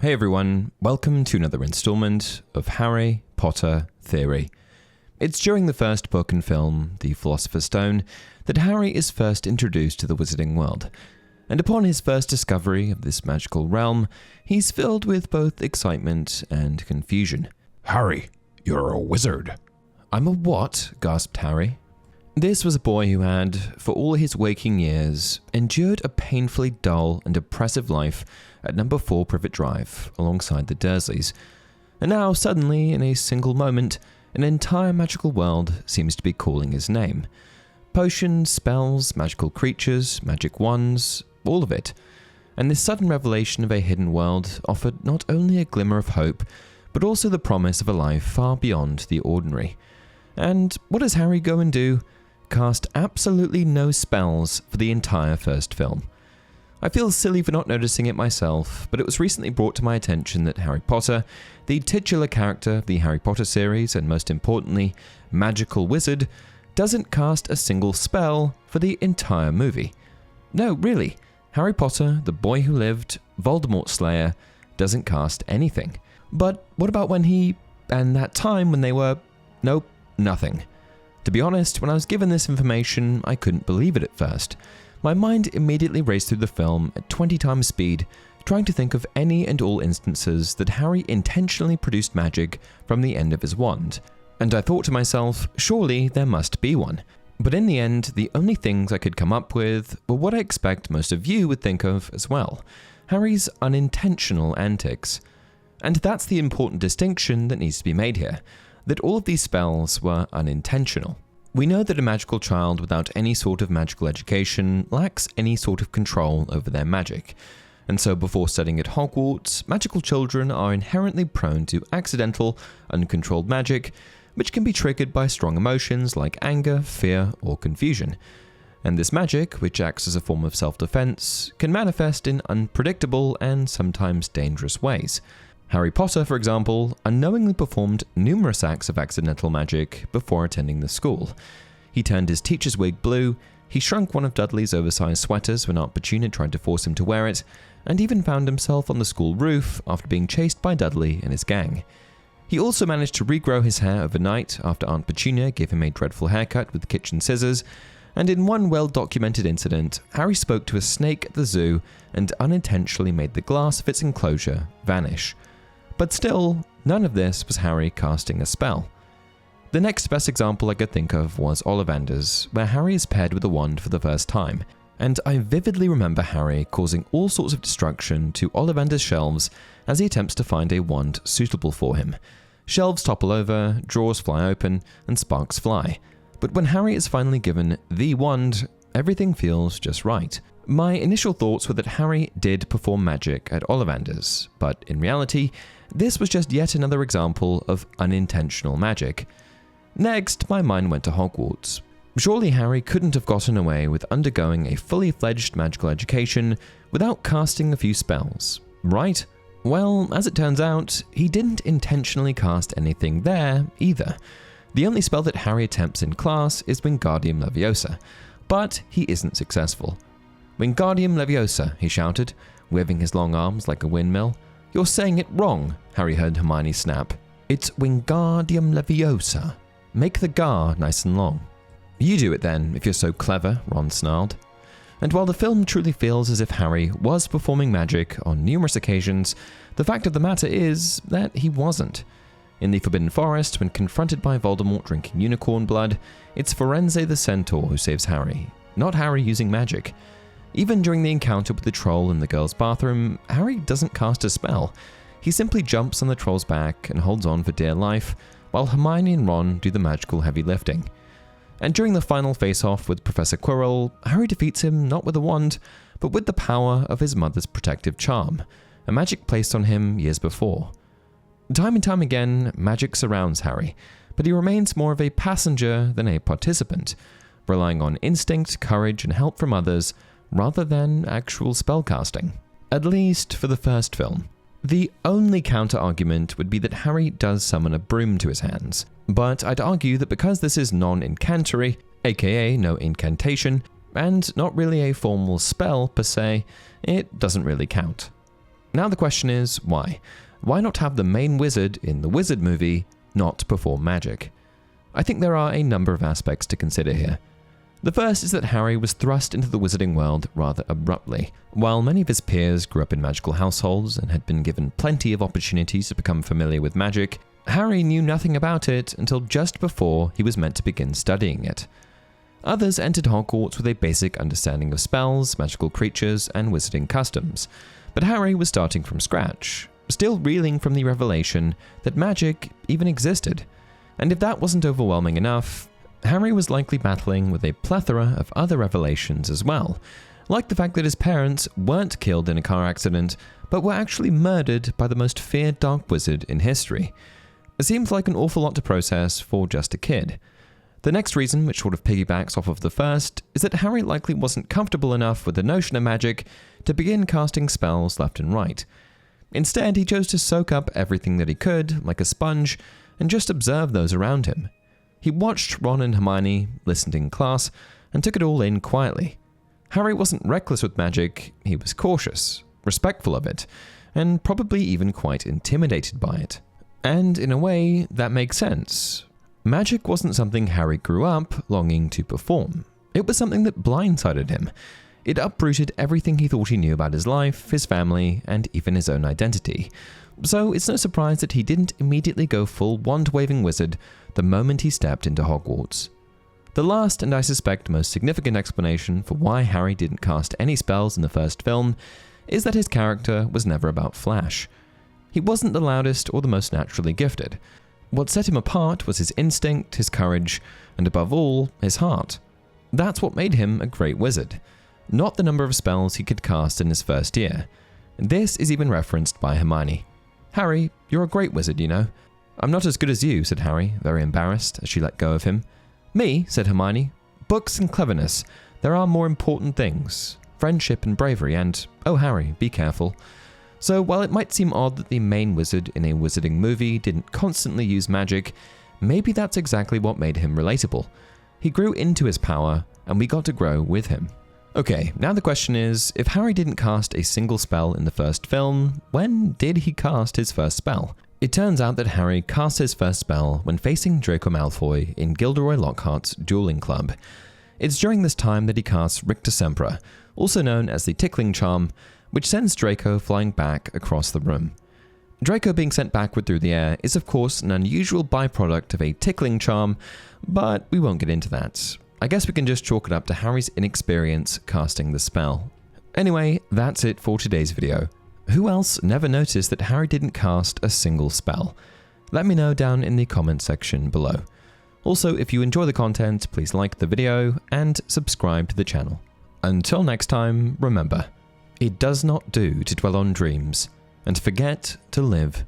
Hey everyone, welcome to another installment of Harry Potter Theory. It's during the first book and film, The Philosopher's Stone, that Harry is first introduced to the wizarding world, and upon his first discovery of this magical realm, he's filled with both excitement and confusion. Harry, you're a wizard. I'm a what? Gasped Harry. This was a boy who had, for all his waking years, endured a painfully dull and oppressive life at number 4 Privet Drive, alongside the Dursleys. And now, suddenly, in a single moment, an entire magical world seems to be calling his name. Potions, spells, magical creatures, magic wands, all of it. And this sudden revelation of a hidden world offered not only a glimmer of hope, but also the promise of a life far beyond the ordinary. And what does Harry go and do? Cast absolutely no spells for the entire first film. I feel silly for not noticing it myself, but it was recently brought to my attention that Harry Potter, the titular character of the Harry Potter series and most importantly, magical wizard, doesn't cast a single spell for the entire movie. No, really, Harry Potter, the boy who lived, Voldemort SLAYER, doesn't cast anything. But what about when he, and that time when they were, nope, nothing. To be honest, when I was given this information, I couldn't believe it at first. My mind immediately raced through the film at 20 times speed, trying to think of any and all instances that Harry intentionally produced magic from the end of his wand. And I thought to myself, surely there must be one. But in the end, the only things I could come up with were what I expect most of you would think of as well: Harry's unintentional antics. And that's the important distinction that needs to be made here, that all of these spells were unintentional. We know that a magical child without any sort of magical education lacks any sort of control over their magic. And so before studying at Hogwarts, magical children are inherently prone to accidental, uncontrolled magic, which can be triggered by strong emotions like anger, fear, or confusion. And this magic, which acts as a form of self-defense, can manifest in unpredictable and sometimes dangerous ways. Harry Potter, for example, unknowingly performed numerous acts of accidental magic before attending the school. He turned his teacher's wig blue, he shrunk one of Dudley's oversized sweaters when Aunt Petunia tried to force him to wear it, and even found himself on the school roof after being chased by Dudley and his gang. He also managed to regrow his hair overnight after Aunt Petunia gave him a dreadful haircut with kitchen scissors, and in one well-documented incident, Harry spoke to a snake at the zoo and unintentionally made the glass of its enclosure vanish. But still, none of this was Harry casting a spell. The next best example I could think of was Ollivander's, where Harry is paired with a wand for the first time, and I vividly remember Harry causing all sorts of destruction to Ollivander's shelves as he attempts to find a wand suitable for him. Shelves topple over, drawers fly open, and sparks fly. But when Harry is finally given the wand, everything feels just right. My initial thoughts were that Harry did perform magic at Ollivander's, but in reality, this was just yet another example of unintentional magic. Next, my mind went to Hogwarts. Surely Harry couldn't have gotten away with undergoing a fully fledged magical education without casting a few spells, right? Well, as it turns out, he didn't intentionally cast anything there either. The only spell that Harry attempts in class is Wingardium Leviosa, but he isn't successful. "Wingardium Leviosa," he shouted, waving his long arms like a windmill. "You're saying it wrong," Harry heard Hermione snap. "It's Wingardium Leviosa. Make the gar nice and long." "You do it then, if you're so clever," Ron snarled. And while the film truly feels as if Harry was performing magic on numerous occasions, the fact of the matter is that he wasn't. In the Forbidden Forest, when confronted by Voldemort drinking unicorn blood, it's Firenze the Centaur who saves Harry, not Harry using magic. Even during the encounter with the troll in the girls' bathroom, Harry doesn't cast a spell. He simply jumps on the troll's back and holds on for dear life, while Hermione and Ron do the magical heavy lifting. And during the final face-off with Professor Quirrell, Harry defeats him not with a wand, but with the power of his mother's protective charm, a magic placed on him years before. Time and time again, magic surrounds Harry, but he remains more of a passenger than a participant, relying on instinct, courage, and help from others, rather than actual spellcasting. At least for the first film. The only counter-argument would be that Harry does summon a broom to his hands, but I'd argue that because this is non-incantatory, aka no incantation, and not really a formal spell per se, it doesn't really count. Now the question is, why? Why not have the main wizard in the wizard movie not perform magic? I think there are a number of aspects to consider here. The first is that Harry was thrust into the wizarding world rather abruptly. While many of his peers grew up in magical households and had been given plenty of opportunities to become familiar with magic, Harry knew nothing about it until just before he was meant to begin studying it. Others entered Hogwarts with a basic understanding of spells, magical creatures, and wizarding customs, but Harry was starting from scratch, still reeling from the revelation that magic even existed. And if that wasn't overwhelming enough, Harry was likely battling with a plethora of other revelations as well, like the fact that his parents weren't killed in a car accident, but were actually murdered by the most feared dark wizard in history. It seems like an awful lot to process for just a kid. The next reason, which sort of piggybacks off of the first, is that Harry likely wasn't comfortable enough with the notion of magic to begin casting spells left and right. Instead, he chose to soak up everything that he could, like a sponge, and just observe those around him. He watched Ron and Hermione, listened in class, and took it all in quietly. Harry wasn't reckless with magic, he was cautious, respectful of it, and probably even quite intimidated by it. And in a way, that makes sense. Magic wasn't something Harry grew up longing to perform. It was something that blindsided him. It uprooted everything he thought he knew about his life, his family, and even his own identity. So it's no surprise that he didn't immediately go full wand-waving wizard the moment he stepped into Hogwarts. The last, and I suspect most significant explanation for why Harry didn't cast any spells in the first film is that his character was never about flash. He wasn't the loudest or the most naturally gifted. What set him apart was his instinct, his courage, and above all, his heart. That's what made him a great wizard, not the number of spells he could cast in his first year. This is even referenced by Hermione. "Harry, you're a great wizard, you know." "I'm not as good as you," said Harry, very embarrassed as she let go of him. "Me," said Hermione. "Books and cleverness. There are more important things. Friendship and bravery and, oh Harry, be careful." So while it might seem odd that the main wizard in a wizarding movie didn't constantly use magic, maybe that's exactly what made him relatable. He grew into his power, and we got to grow with him. Okay, now the question is, if Harry didn't cast a single spell in the first film, when did he cast his first spell? It turns out that Harry cast his first spell when facing Draco Malfoy in Gilderoy Lockhart's dueling club. It's during this time that he casts Rictus Sempra, also known as the Tickling Charm, which sends Draco flying back across the room. Draco being sent backward through the air is of course an unusual byproduct of a tickling charm, but we won't get into that. I guess we can just chalk it up to Harry's inexperience casting the spell. Anyway, that's it for today's video. Who else never noticed that Harry didn't cast a single spell? Let me know down in the comment section below. Also, if you enjoy the content, please like the video and subscribe to the channel. Until next time, remember, it does not do to dwell on dreams and forget to live